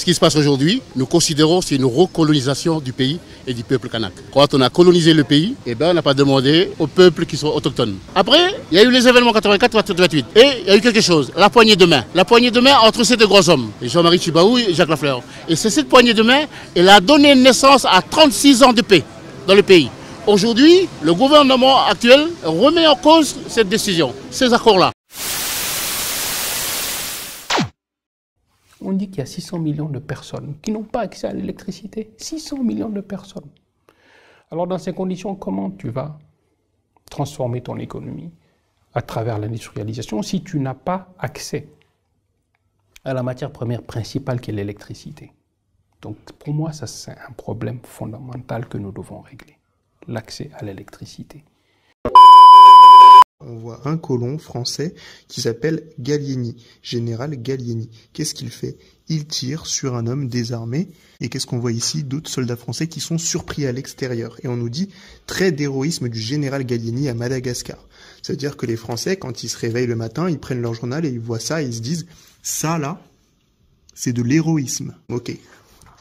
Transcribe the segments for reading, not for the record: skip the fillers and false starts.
Ce qui se passe aujourd'hui, nous considérons que c'est une recolonisation du pays et du peuple kanak. Quand on a colonisé le pays, on n'a pas demandé aux peuples qui sont autochtones. Après, il y a eu les événements 84-88 et il y a eu quelque chose, la poignée de main. La poignée de main entre ces deux grands hommes, Jean-Marie Tjibaou et Jacques Lafleur. Et c'est cette poignée de main, elle a donné naissance à 36 ans de paix dans le pays. Aujourd'hui, le gouvernement actuel remet en cause cette décision, ces accords-là. On dit qu'il y a 600 millions de personnes qui n'ont pas accès à l'électricité. 600 millions de personnes. Alors dans ces conditions, comment tu vas transformer ton économie à travers l'industrialisation si tu n'as pas accès à la matière première principale qui est l'électricité? Donc pour moi, ça c'est un problème fondamental que nous devons régler. L'accès à l'électricité. On voit un colon français qui s'appelle Gallieni, général Gallieni. Qu'est-ce qu'il fait? Il tire sur un homme désarmé. Et qu'est-ce qu'on voit ici? D'autres soldats français qui sont surpris à l'extérieur. Et on nous dit trait d'héroïsme du général Gallieni à Madagascar. C'est-à-dire que les Français, quand ils se réveillent le matin, ils prennent leur journal et ils voient ça et ils se disent ça là, c'est de l'héroïsme. Ok.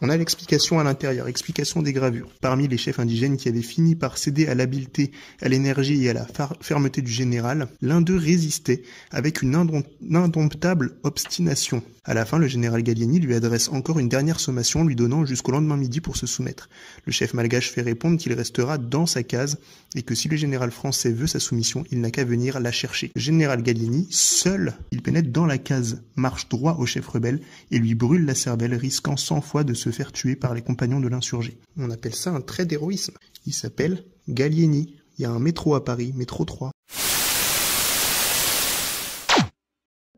On a l'explication à l'intérieur, explication des gravures. Parmi les chefs indigènes qui avaient fini par céder à l'habileté, à l'énergie et à la fermeté du général, l'un d'eux résistait avec une indomptable obstination. À la fin, le général Gallieni lui adresse encore une dernière sommation, lui donnant jusqu'au lendemain midi pour se soumettre. Le chef malgache fait répondre qu'il restera dans sa case et que si le général français veut sa soumission, il n'a qu'à venir la chercher. Le général Gallieni, seul, il pénètre dans la case, marche droit au chef rebelle et lui brûle la cervelle, risquant 100 fois de se faire tuer par les compagnons de l'insurgé. On appelle ça un trait d'héroïsme. Il s'appelle Gallieni. Il y a un métro à Paris, métro 3.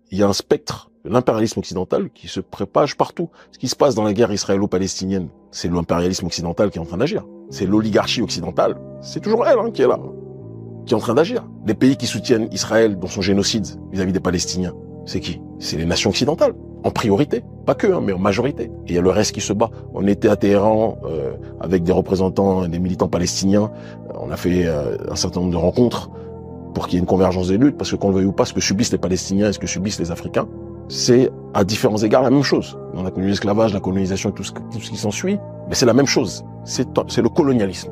Il y a un spectre de l'impérialisme occidental qui se propage partout. Ce qui se passe dans la guerre israélo-palestinienne, c'est l'impérialisme occidental qui est en train d'agir. C'est l'oligarchie occidentale, c'est toujours elle qui est là, qui est en train d'agir. Les pays qui soutiennent Israël dans son génocide vis-à-vis des Palestiniens, c'est qui? C'est les nations occidentales, en priorité. Pas que, mais en majorité. Et il y a le reste qui se bat. On était à Téhéran avec des représentants, des militants palestiniens. On a fait un certain nombre de rencontres pour qu'il y ait une convergence des luttes, parce que qu'on le veuille ou pas, ce que subissent les Palestiniens et ce que subissent les Africains, c'est à différents égards la même chose. On a connu l'esclavage, la colonisation et tout ce qui s'ensuit, mais c'est la même chose. C'est le colonialisme.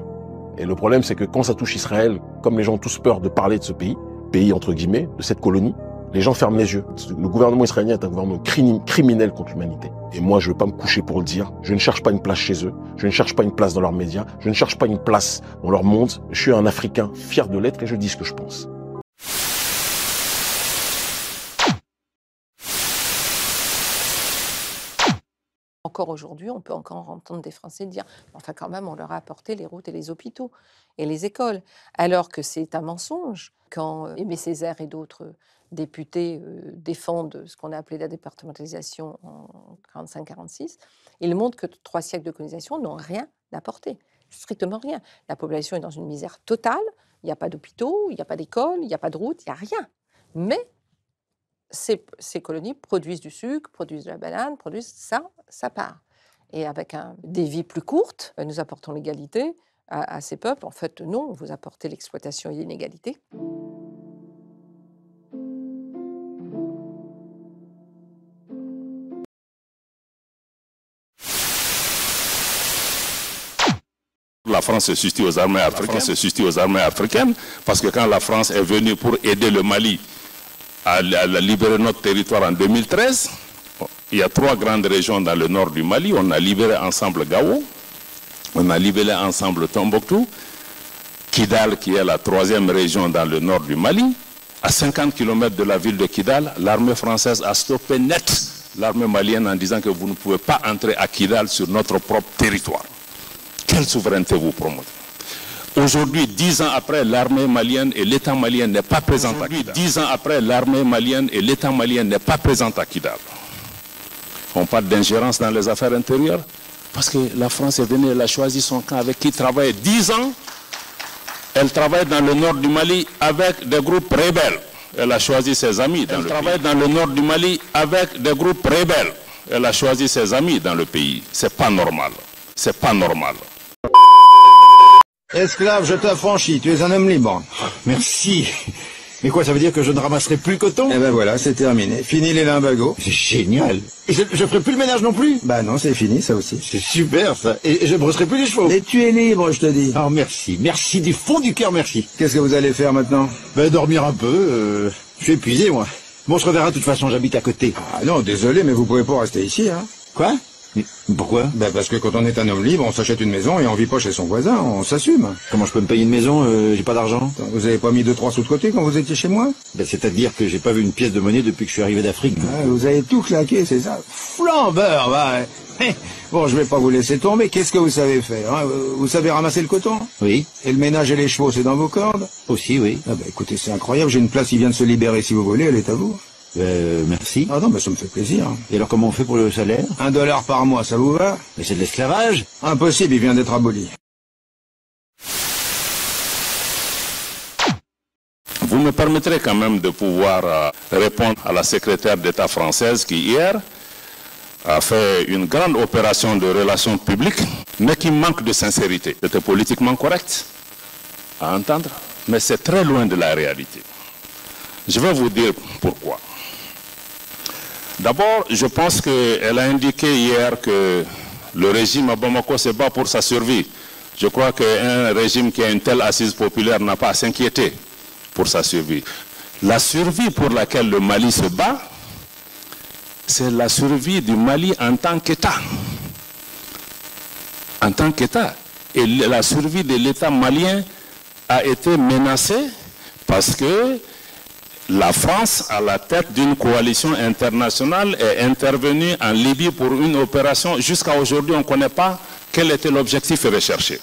Et le problème, c'est que quand ça touche Israël, comme les gens ont tous peur de parler de ce pays entre guillemets, de cette colonie, les gens ferment les yeux. Le gouvernement israélien est un gouvernement criminel contre l'humanité. Et moi, je ne veux pas me coucher pour le dire. Je ne cherche pas une place chez eux. Je ne cherche pas une place dans leurs médias. Je ne cherche pas une place dans leur monde. Je suis un Africain fier de l'être et je dis ce que je pense. Encore aujourd'hui, on peut encore entendre des Français dire « Enfin, quand même, on leur a apporté les routes et les hôpitaux et les écoles. » Alors que c'est un mensonge. Quand Aimé Césaire et d'autres députés défendent ce qu'on a appelé la départementalisation en 45-46, ils montrent que 3 siècles de colonisation n'ont rien apporté. Strictement rien. La population est dans une misère totale. Il n'y a pas d'hôpitaux, il n'y a pas d'écoles, il n'y a pas de routes, il n'y a rien. Mais ces colonies produisent du sucre, produisent de la banane, produisent ça part. Et avec des vies plus courtes, nous apportons l'égalité à ces peuples. En fait, non, vous apportez l'exploitation et l'inégalité. La France se substitue aux armées africaines, parce que quand la France est venue pour aider le Mali à libérer notre territoire en 2013, il y a 3 grandes régions dans le nord du Mali. On a libéré ensemble Gao, on a libéré ensemble Tombouctou, Kidal qui est la 3e région dans le nord du Mali. À 50 km de la ville de Kidal, l'armée française a stoppé net l'armée malienne en disant que vous ne pouvez pas entrer à Kidal sur notre propre territoire. Quelle souveraineté vous promettez? Aujourd'hui, 10 ans après, l'armée malienne et l'État malien n'est pas présent à Kidal. 10 ans après, l'armée malienne et l'État malien n'est pas présent à Kidal. On parle d'ingérence dans les affaires intérieures parce que la France est venue, elle a choisi son camp avec qui travaille 10 ans. Elle travaille dans le nord du Mali avec des groupes rebelles. Elle a choisi ses amis dans le pays. Elle travaille dans le nord du Mali avec des groupes rebelles. Elle a choisi ses amis dans le pays. C'est pas normal. C'est pas normal. Esclave, je t'affranchis, tu es un homme libre. Merci. Mais quoi, ça veut dire que je ne ramasserai plus le coton? Eh ben voilà, c'est terminé. Fini les limbagos. C'est génial. Et je ferai plus le ménage non plus? Bah non, c'est fini, ça aussi. C'est super, ça. Et je brosserai plus les chevaux? Mais tu es libre, je te dis. Oh, merci. Merci du fond du cœur, merci. Qu'est-ce que vous allez faire maintenant? Ben, dormir un peu. Je suis épuisé, moi. Bon, on se reverra de toute façon, j'habite à côté. Ah non, désolé, mais vous pouvez pas rester ici, hein. Quoi? Mais pourquoi? Ben parce que quand on est un homme libre, on s'achète une maison et on vit pas chez son voisin, on s'assume. Comment je peux me payer une maison? J'ai pas d'argent. Vous avez pas mis 2-3 sous de côté quand vous étiez chez moi? Ben, c'est-à-dire que j'ai pas vu une pièce de monnaie depuis que je suis arrivé d'Afrique. Ouais, vous avez tout claqué, c'est ça? Flambeur, va. Bon, je vais pas vous laisser tomber. Qu'est-ce que vous savez faire, hein? Vous savez ramasser le coton? Oui. Et le ménage et les chevaux, c'est dans vos cordes? Aussi, oui. Ah ben écoutez, c'est incroyable, j'ai une place qui vient de se libérer, si vous voulez, elle est à vous. Merci. Ah non, ben ça me fait plaisir. Et alors comment on fait pour le salaire? $1 par mois, ça vous va? Mais c'est de l'esclavage. Impossible, il vient d'être aboli. Vous me permettrez quand même de pouvoir répondre à la secrétaire d'État française qui hier a fait une grande opération de relations publiques, mais qui manque de sincérité. C'était politiquement correct à entendre, mais c'est très loin de la réalité. Je vais vous dire pourquoi. D'abord, je pense qu'elle a indiqué hier que le régime à Bamako se bat pour sa survie. Je crois qu'un régime qui a une telle assise populaire n'a pas à s'inquiéter pour sa survie. La survie pour laquelle le Mali se bat, c'est la survie du Mali en tant qu'État. En tant qu'État. Et la survie de l'État malien a été menacée parce que la France, à la tête d'une coalition internationale, est intervenue en Libye pour une opération. Jusqu'à aujourd'hui, on ne connaît pas quel était l'objectif recherché.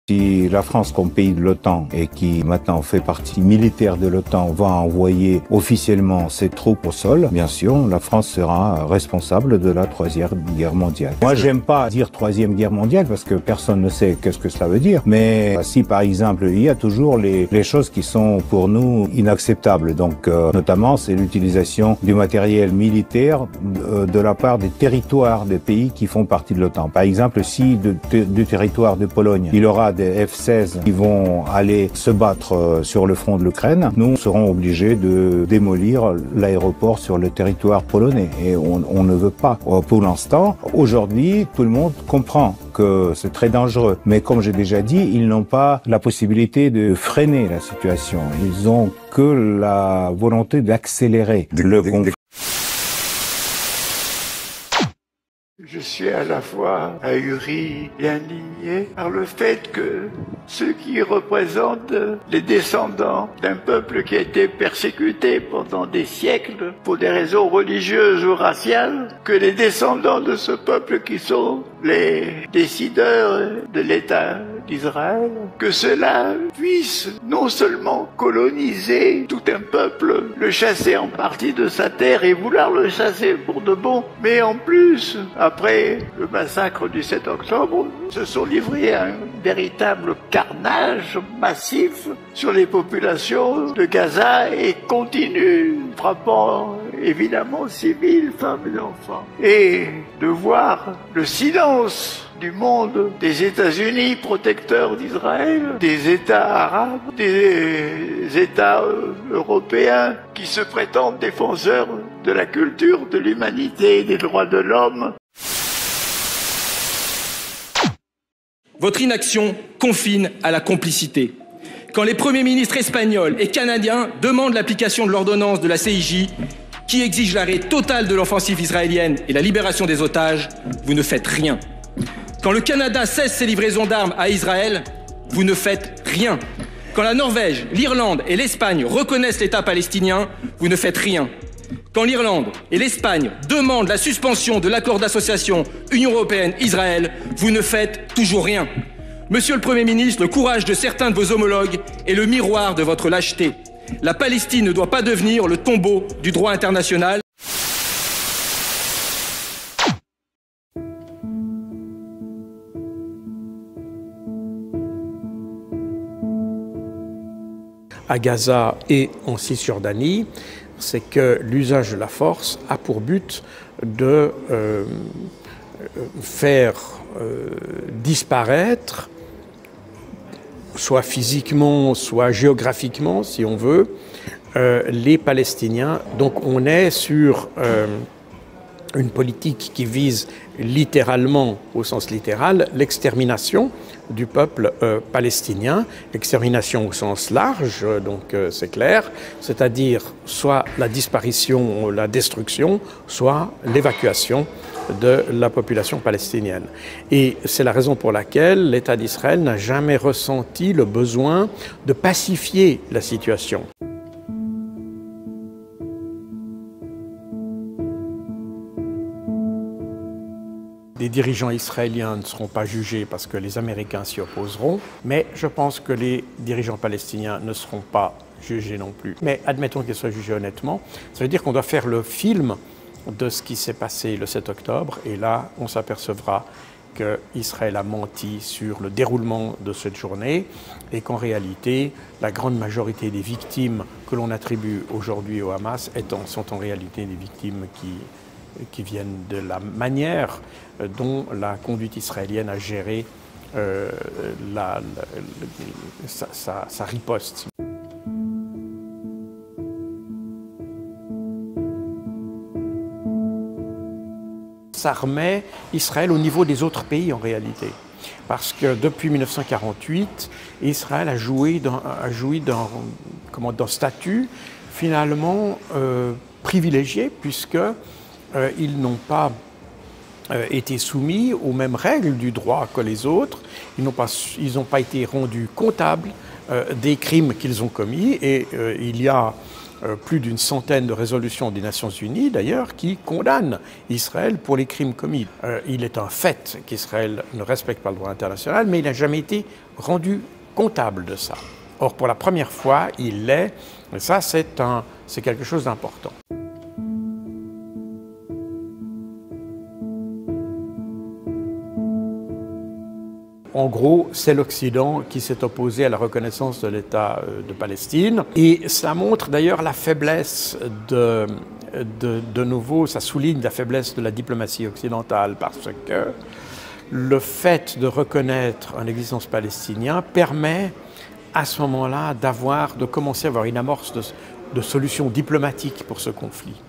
Si la France, comme pays de l'OTAN et qui maintenant fait partie militaire de l'OTAN, va envoyer officiellement ses troupes au sol, bien sûr, la France sera responsable de la Troisième Guerre mondiale. Moi, j'aime pas dire Troisième Guerre mondiale parce que personne ne sait qu'est-ce que cela veut dire. Mais si, par exemple, il y a toujours les choses qui sont pour nous inacceptables. Donc, notamment, c'est l'utilisation du matériel militaire de la part des territoires des pays qui font partie de l'OTAN. Par exemple, si du territoire de Pologne, il aura des F-16 qui vont aller se battre sur le front de l'Ukraine, nous serons obligés de démolir l'aéroport sur le territoire polonais. Et on ne veut pas. Pour l'instant, aujourd'hui, tout le monde comprend que c'est très dangereux. Mais comme j'ai déjà dit, ils n'ont pas la possibilité de freiner la situation. Ils ont que la volonté d'accélérer le conflit. Je suis à la fois ahuri et indigné par le fait que ceux qui représentent les descendants d'un peuple qui a été persécuté pendant des siècles pour des raisons religieuses ou raciales, que les descendants de ce peuple qui sont les décideurs de l'État d'Israël, que cela puisse non seulement coloniser tout un peuple, le chasser en partie de sa terre et vouloir le chasser pour de bon, mais en plus, après le massacre du 7 octobre, se sont livrés à un véritable carnage massif sur les populations de Gaza et continuent, frappant évidemment civils, femmes et enfants. Et de voir le silence du monde, des États-Unis protecteurs d'Israël, des États arabes, des États européens qui se prétendent défenseurs de la culture, de l'humanité et des droits de l'homme. Votre inaction confine à la complicité. Quand les premiers ministres espagnols et canadiens demandent l'application de l'ordonnance de la CIJ, qui exige l'arrêt total de l'offensive israélienne et la libération des otages, vous ne faites rien. Quand le Canada cesse ses livraisons d'armes à Israël, vous ne faites rien. Quand la Norvège, l'Irlande et l'Espagne reconnaissent l'État palestinien, vous ne faites rien. Quand l'Irlande et l'Espagne demandent la suspension de l'accord d'association Union européenne-Israël, vous ne faites toujours rien. Monsieur le Premier ministre, le courage de certains de vos homologues est le miroir de votre lâcheté. La Palestine ne doit pas devenir le tombeau du droit international. À Gaza et en Cisjordanie, c'est que l'usage de la force a pour but de faire disparaître soit physiquement, soit géographiquement, si on veut, les Palestiniens. Donc on est sur une politique qui vise littéralement, au sens littéral, l'extermination du peuple palestinien, l'extermination au sens large, donc c'est clair, c'est-à-dire soit la disparition, la destruction, soit l'évacuation de la population palestinienne. Et c'est la raison pour laquelle l'État d'Israël n'a jamais ressenti le besoin de pacifier la situation. Les dirigeants israéliens ne seront pas jugés parce que les Américains s'y opposeront, mais je pense que les dirigeants palestiniens ne seront pas jugés non plus. Mais admettons qu'ils soient jugés honnêtement, ça veut dire qu'on doit faire le film de ce qui s'est passé le 7 octobre, et là, on s'apercevra qu'Israël a menti sur le déroulement de cette journée et qu'en réalité, la grande majorité des victimes que l'on attribue aujourd'hui au Hamas sont en réalité des victimes qui viennent de la manière dont la conduite israélienne a géré sa riposte. Ça remet Israël au niveau des autres pays en réalité. Parce que depuis 1948, Israël a joui d'un statut finalement privilégié, puisqu'ils n'ont pas été soumis aux mêmes règles du droit que les autres. Ils n'ont pas été rendus comptables des crimes qu'ils ont commis. Et il y a plus d'une centaine de résolutions des Nations Unies, d'ailleurs, qui condamnent Israël pour les crimes commis. Il est un fait qu'Israël ne respecte pas le droit international, mais il n'a jamais été rendu comptable de ça. Or, pour la première fois, il l'est, et ça, c'est quelque chose d'important. En gros, c'est l'Occident qui s'est opposé à la reconnaissance de l'État de Palestine. Et ça montre d'ailleurs la faiblesse de nouveau, ça souligne la faiblesse de la diplomatie occidentale, parce que le fait de reconnaître une existence palestinienne permet à ce moment-là de commencer à avoir une amorce de solution diplomatique pour ce conflit.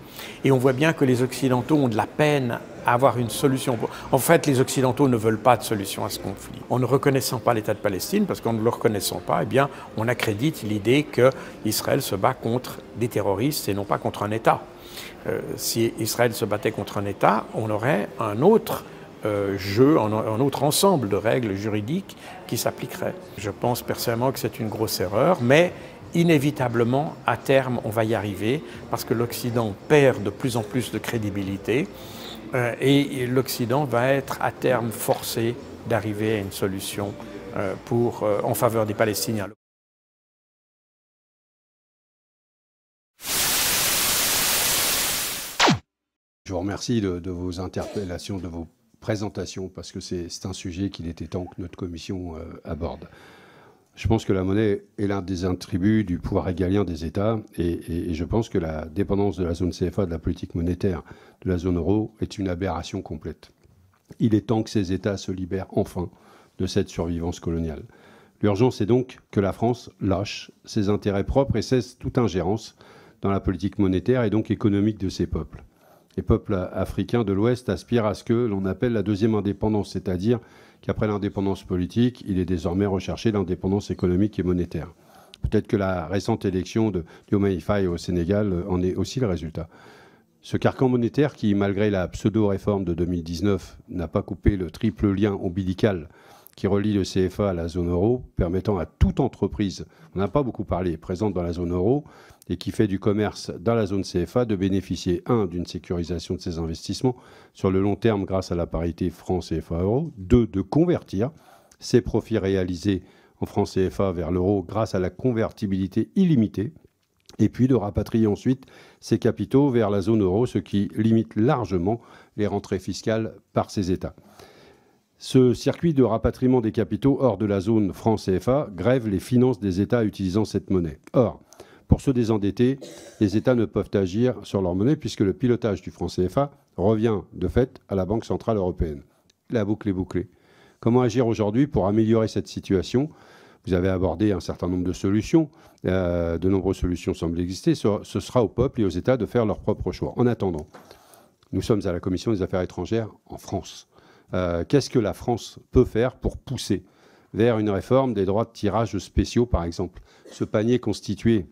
Et on voit bien que les Occidentaux ont de la peine à avoir une solution. En fait, les Occidentaux ne veulent pas de solution à ce conflit. En ne reconnaissant pas l'État de Palestine, parce qu'en ne le reconnaissant pas, eh bien, on accrédite l'idée qu'Israël se bat contre des terroristes et non pas contre un État. Si Israël se battait contre un État, on aurait un autre un autre ensemble de règles juridiques qui s'appliqueraient. Je pense personnellement que c'est une grosse erreur, mais inévitablement, à terme, on va y arriver parce que l'Occident perd de plus en plus de crédibilité et l'Occident va être à terme forcé d'arriver à une solution en faveur des Palestiniens. Je vous remercie de vos interpellations, de vos présentations, parce que c'est un sujet qu'il était temps que notre commission aborde. Je pense que la monnaie est l'un des attributs du pouvoir régalien des États et je pense que la dépendance de la zone CFA de la politique monétaire de la zone euro est une aberration complète. Il est temps que ces États se libèrent enfin de cette survivance coloniale. L'urgence est donc que la France lâche ses intérêts propres et cesse toute ingérence dans la politique monétaire et donc économique de ses peuples. Les peuples africains de l'Ouest aspirent à ce que l'on appelle la deuxième indépendance, c'est-à-dire qu'après l'indépendance politique, il est désormais recherché l'indépendance économique et monétaire. Peut-être que la récente élection de Diomaye Faye au Sénégal en est aussi le résultat. Ce carcan monétaire qui, malgré la pseudo-réforme de 2019, n'a pas coupé le triple lien ombilical qui relie le CFA à la zone euro, permettant à toute entreprise, on n'a pas beaucoup parlé, présente dans la zone euro, et qui fait du commerce dans la zone CFA de bénéficier, 1, d'une sécurisation de ses investissements sur le long terme grâce à la parité franc CFA euro, 2, de convertir ses profits réalisés en franc CFA vers l'euro grâce à la convertibilité illimitée, et puis de rapatrier ensuite ses capitaux vers la zone euro, ce qui limite largement les rentrées fiscales par ces États. Ce circuit de rapatriement des capitaux hors de la zone franc CFA grève les finances des États utilisant cette monnaie. Or, pour se désendetter, les États ne peuvent agir sur leur monnaie puisque le pilotage du franc CFA revient de fait à la Banque centrale européenne. La boucle est bouclée. Comment agir aujourd'hui pour améliorer cette situation ? Vous avez abordé un certain nombre de solutions. De nombreuses solutions semblent exister. Ce sera au peuple et aux États de faire leur propre choix. En attendant, nous sommes à la Commission des Affaires étrangères en France. Qu'est-ce que la France peut faire pour pousser vers une réforme des droits de tirage spéciaux, par exemple? Ce panier constitué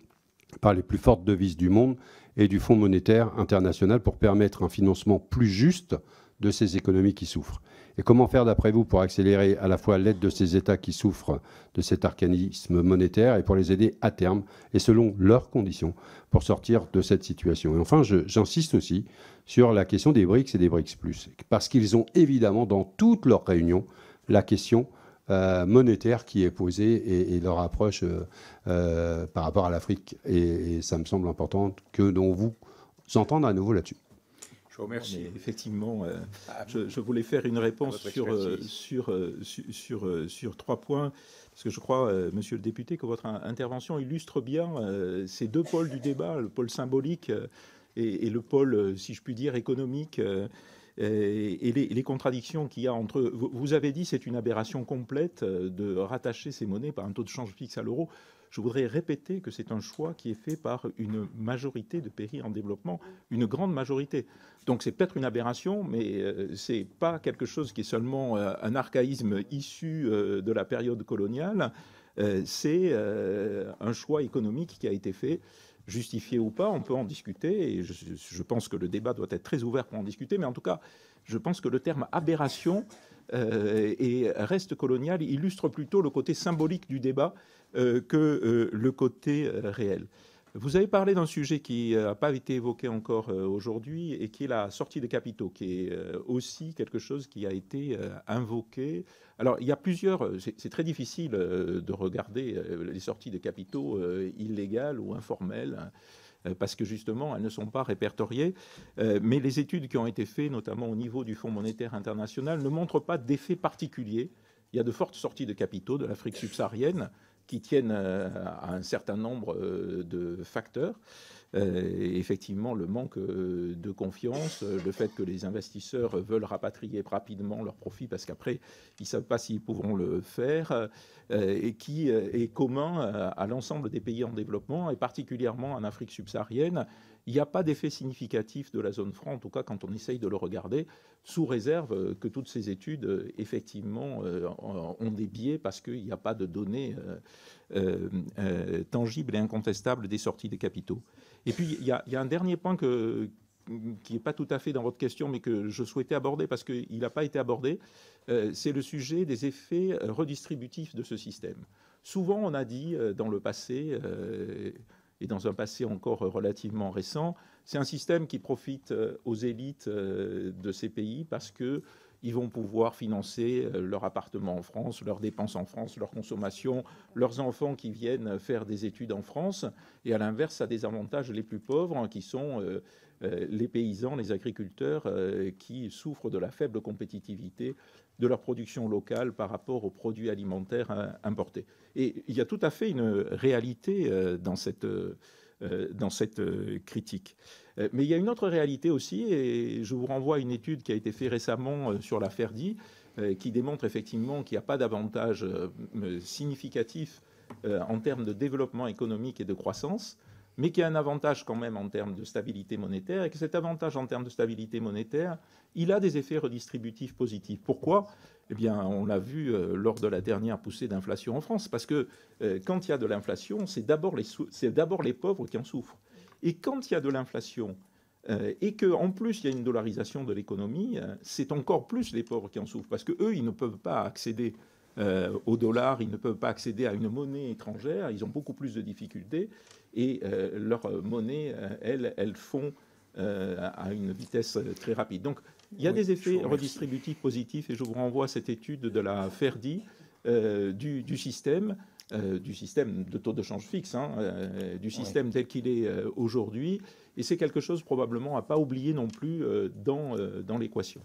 par les plus fortes devises du monde et du Fonds monétaire international pour permettre un financement plus juste de ces économies qui souffrent. Et comment faire, d'après vous, pour accélérer à la fois l'aide de ces États qui souffrent de cet archaïsme monétaire et pour les aider à terme et selon leurs conditions pour sortir de cette situation? Et enfin, j'insiste aussi sur la question des BRICS et des BRICS+, parce qu'ils ont évidemment dans toutes leurs réunions la question monétaire qui est posée et leur approche par rapport à l'Afrique. Et ça me semble important que l'on vous entende à nouveau là-dessus. Je vous remercie. Mais effectivement, je voulais faire une réponse sur 3 points, parce que je crois, monsieur le député, que votre intervention illustre bien ces 2 pôles du débat, le pôle symbolique et le pôle, si je puis dire, économique, et les contradictions qu'il y a entre eux. Vous avez dit que c'est une aberration complète de rattacher ces monnaies par un taux de change fixe à l'euro. Je voudrais répéter que c'est un choix qui est fait par une majorité de pays en développement, une grande majorité. Donc c'est peut-être une aberration, mais c'est pas quelque chose qui est seulement un archaïsme issu de la période coloniale. C'est un choix économique qui a été fait, justifié ou pas, on peut en discuter. Et je pense que le débat doit être très ouvert pour en discuter. Mais en tout cas, je pense que le terme aberration et reste colonial illustre plutôt le côté symbolique du débat que le côté réel. Vous avez parlé d'un sujet qui n'a pas été évoqué encore aujourd'hui et qui est la sortie des capitaux, qui est aussi quelque chose qui a été invoqué. Alors, il y a plusieurs... C'est très difficile de regarder les sorties de capitaux illégales ou informelles, parce que justement, elles ne sont pas répertoriées. Mais les études qui ont été faites, notamment au niveau du Fonds monétaire international, ne montrent pas d'effet particulier. Il y a de fortes sorties de capitaux de l'Afrique subsaharienne qui tiennent à un certain nombre de facteurs. Effectivement, le manque de confiance, le fait que les investisseurs veulent rapatrier rapidement leurs profits parce qu'après, ils ne savent pas s'ils pourront le faire, et qui est commun à l'ensemble des pays en développement, et particulièrement en Afrique subsaharienne. Il n'y a pas d'effet significatif de la zone franc, en tout cas quand on essaye de le regarder, sous réserve que toutes ces études, effectivement, ont des biais parce qu'il n'y a pas de données tangibles et incontestables des sorties des capitaux. Et puis, il y a un dernier point qui n'est pas tout à fait dans votre question, mais que je souhaitais aborder parce qu'il n'a pas été abordé, c'est le sujet des effets redistributifs de ce système. Souvent, on a dit dans le passé, et dans un passé encore relativement récent, c'est un système qui profite aux élites de ces pays parce qu'ils vont pouvoir financer leur appartement en France, leurs dépenses en France, leur consommation, leurs enfants qui viennent faire des études en France. Et à l'inverse, ça désavantage les plus pauvres, qui sont les paysans, les agriculteurs, qui souffrent de la faible compétitivité de leur production locale par rapport aux produits alimentaires importés. Et il y a tout à fait une réalité dans cette critique. Mais il y a une autre réalité aussi, et je vous renvoie à une étude qui a été faite récemment sur la Ferdi, qui démontre effectivement qu'il n'y a pas d'avantage significatif en termes de développement économique et de croissance, mais qu'il y a un avantage quand même en termes de stabilité monétaire, et que cet avantage en termes de stabilité monétaire, il a des effets redistributifs positifs. Pourquoi ? Eh bien, on l'a vu lors de la dernière poussée d'inflation en France, parce que quand il y a de l'inflation, c'est d'abord les pauvres qui en souffrent. Et quand il y a de l'inflation, et qu'en plus il y a une dollarisation de l'économie, c'est encore plus les pauvres qui en souffrent, parce qu'eux, ils ne peuvent pas accéder au dollar, ils ne peuvent pas accéder à une monnaie étrangère, ils ont beaucoup plus de difficultés, et leurs monnaies, elles font à une vitesse très rapide. Donc, il y a des effets redistributifs positifs, et je vous renvoie à cette étude de la Ferdi du système de taux de change fixe, du système tel qu'il est aujourd'hui, et c'est quelque chose probablement à ne pas oublier non plus dans l'équation.